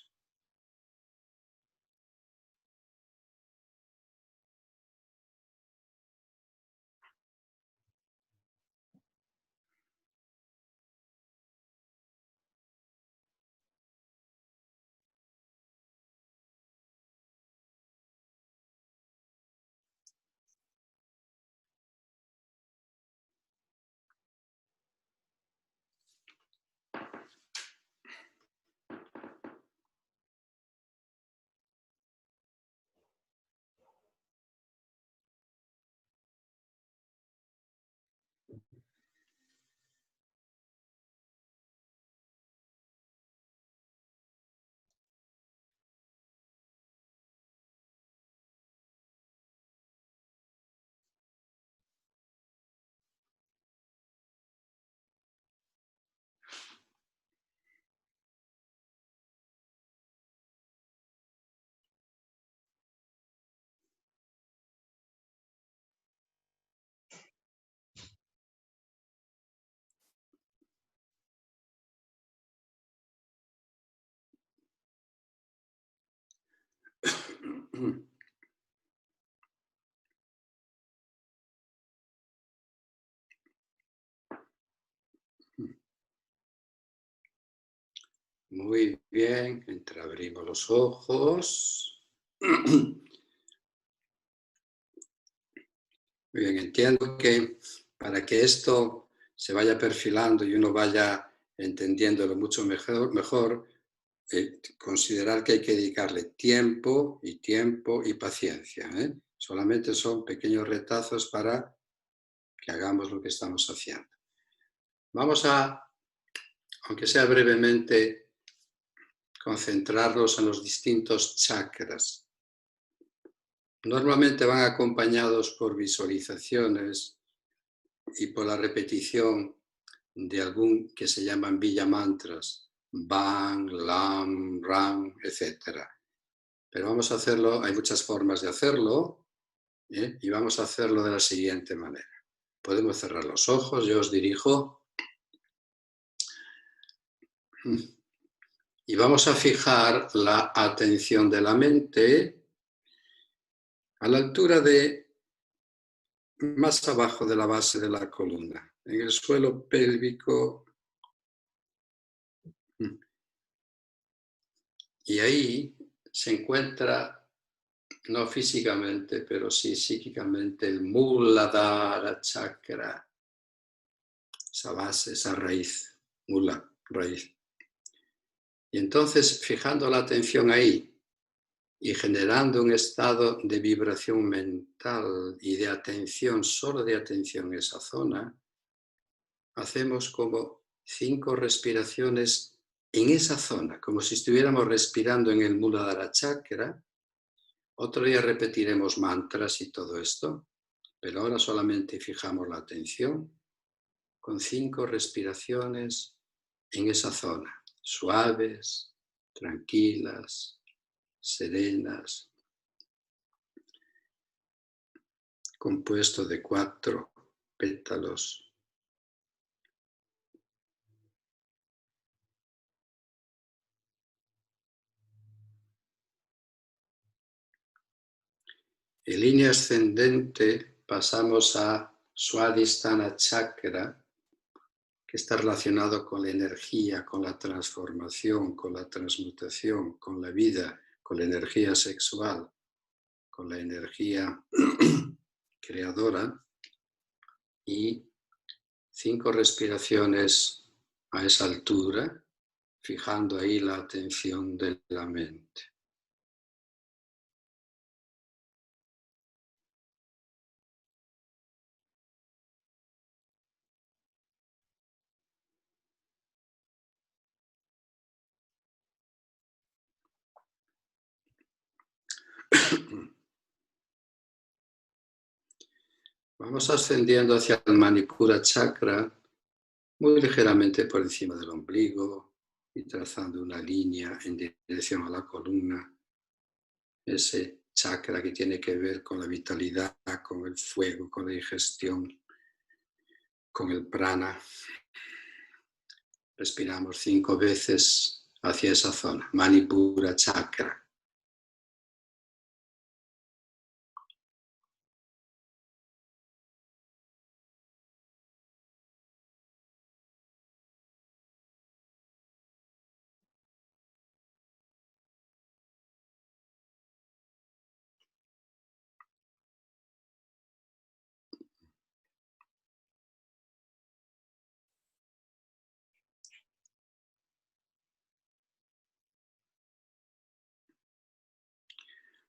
Muy bien, entreabrimos los ojos. Muy bien, entiendo que para que esto se vaya perfilando y uno vaya entendiéndolo mucho mejor, considerar que hay que dedicarle tiempo y paciencia, ¿eh? Solamente son pequeños retazos para que hagamos lo que estamos haciendo. Vamos a, aunque sea brevemente, concentrarnos en los distintos chakras. Normalmente van acompañados por visualizaciones y por la repetición de algún que se llaman villamantras, Bang, Lam, Ram, etc. Pero vamos a hacerlo, hay muchas formas de hacerlo, ¿eh? Y vamos a hacerlo de la siguiente manera. Podemos cerrar los ojos, yo os dirijo y vamos a fijar la atención de la mente a la altura de más abajo de la base de la columna, en el suelo pélvico. Y ahí se encuentra, no físicamente, pero sí psíquicamente, el Muladhara Chakra, esa base, esa raíz, Mula, raíz. Y entonces, fijando la atención ahí y generando un estado de vibración mental y de atención, solo de atención en esa zona, hacemos como 5 respiraciones en esa zona, como si estuviéramos respirando en el Muladhara Chakra. Otro día repetiremos mantras y todo esto, pero ahora solamente fijamos la atención con 5 respiraciones en esa zona, suaves, tranquilas, serenas, compuesto de 4 pétalos. En línea ascendente pasamos a Swadhisthana Chakra, que está relacionado con la energía, con la transformación, con la transmutación, con la vida, con la energía sexual, con la energía creadora, y 5 respiraciones a esa altura, fijando ahí la atención de la mente. Vamos ascendiendo hacia el Manipura Chakra, muy ligeramente por encima del ombligo y trazando una línea en dirección a la columna. Ese chakra que tiene que ver con la vitalidad, con el fuego, con la digestión, con el prana. Respiramos 5 veces hacia esa zona, Manipura Chakra.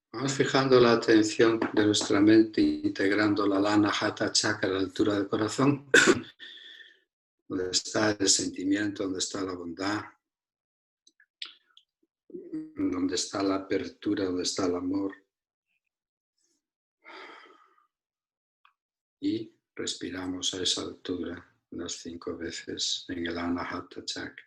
Vamos fijando la atención de nuestra mente, integrando la Lana Hatha Chakra a la altura del corazón, donde está el sentimiento, donde está la bondad, donde está la apertura, donde está el amor. Y respiramos a esa altura unas 5 veces en el Anahata Chakra.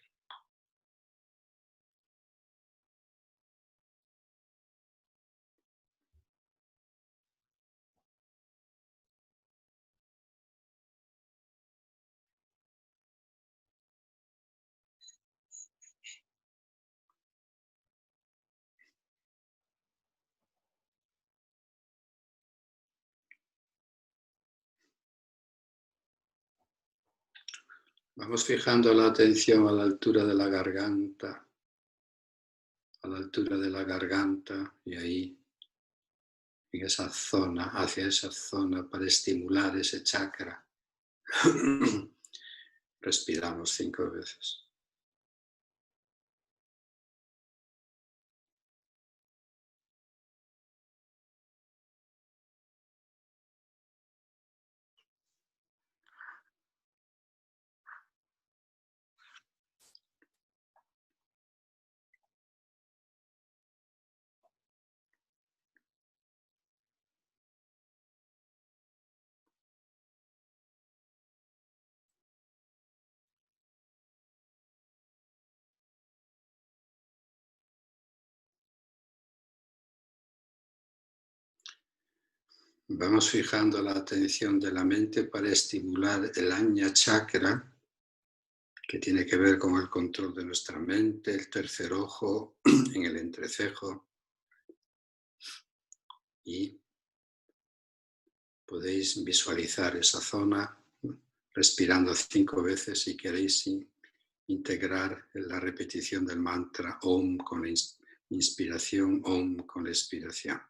Vamos fijando la atención a la altura de la garganta, a la altura de la garganta, y ahí, en esa zona, hacia esa zona, para estimular ese chakra. Respiramos 5 veces. Vamos fijando la atención de la mente para estimular el Ajna Chakra, que tiene que ver con el control de nuestra mente, el tercer ojo, en el entrecejo. Y podéis visualizar esa zona respirando 5 veces si queréis integrar la repetición del mantra Om con la inspiración, Om con la expiración.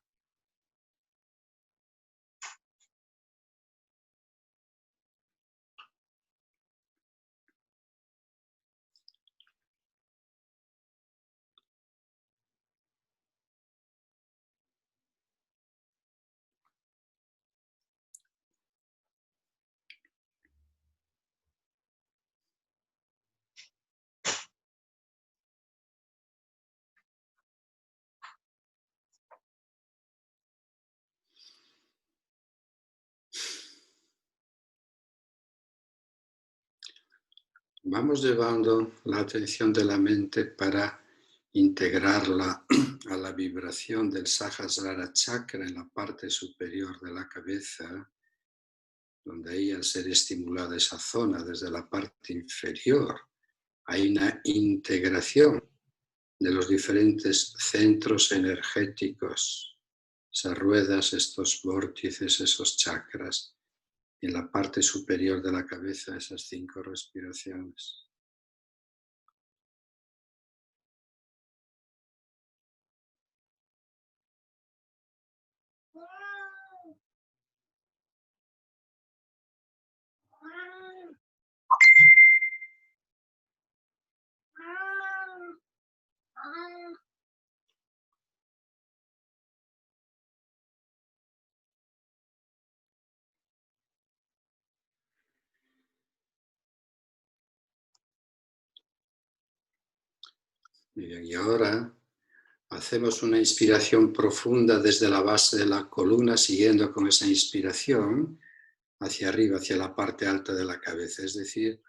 Vamos llevando la atención de la mente para integrarla a la vibración del Sahasrara Chakra en la parte superior de la cabeza, donde ahí, al ser estimulada esa zona desde la parte inferior, hay una integración de los diferentes centros energéticos esas ruedas, estos vórtices, esos chakras, y en la parte superior de la cabeza esas 5 respiraciones. Muy bien, y ahora hacemos una inspiración profunda desde la base de la columna, siguiendo con esa inspiración hacia arriba, hacia la parte alta de la cabeza. Es decir,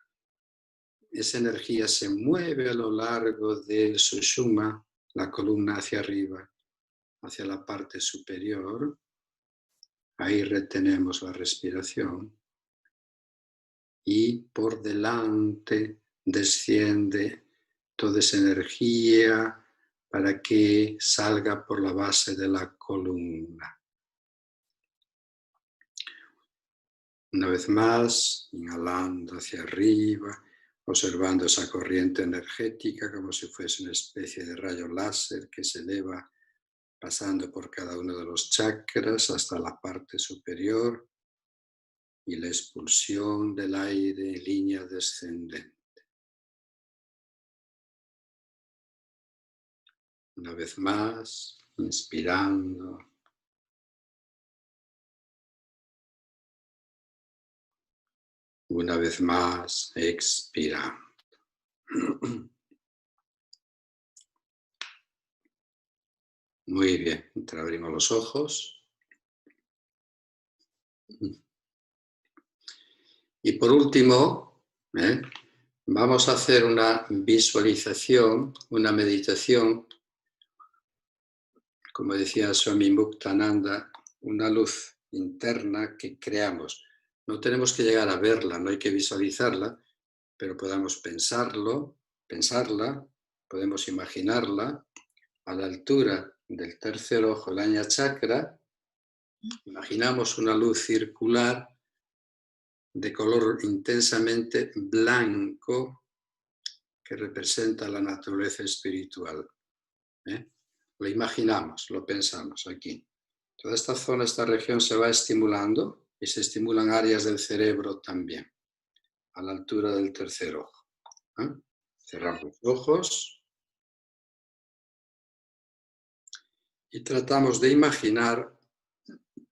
esa energía se mueve a lo largo del sushumna, la columna hacia arriba, hacia la parte superior. Ahí retenemos la respiración. Y por delante desciende toda esa energía para que salga por la base de la columna. Una vez más, inhalando hacia arriba, observando esa corriente energética como si fuese una especie de rayo láser que se eleva pasando por cada uno de los chakras hasta la parte superior y la expulsión del aire en línea descendente. Una vez más, inspirando. Una vez más, expirando. Muy bien, entreabrimos los ojos. Y por último, vamos a hacer una visualización, una meditación, como decía Swami Muktananda, una luz interna que creamos. No tenemos que llegar a verla, no hay que visualizarla, pero podamos pensarla, podemos imaginarla a la altura del tercer ojo, el Ajna Chakra. Imaginamos una luz circular de color intensamente blanco que representa la naturaleza espiritual. Lo imaginamos, lo pensamos aquí. Toda esta zona, esta región se va estimulando y se estimulan áreas del cerebro también, a la altura del tercer ojo. Cerramos los ojos y tratamos de imaginar,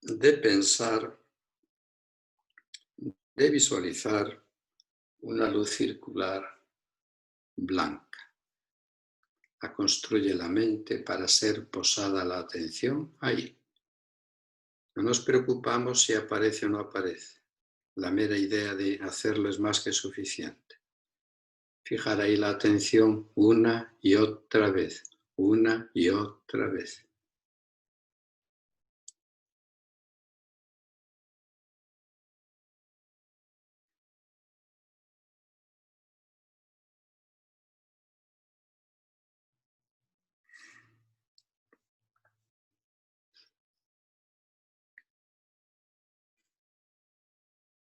de pensar, de visualizar una luz circular blanca. La construye la mente para ser posada la atención ahí. No nos preocupamos si aparece o no aparece. La mera idea de hacerlo es más que suficiente. Fijar ahí la atención una y otra vez, una y otra vez.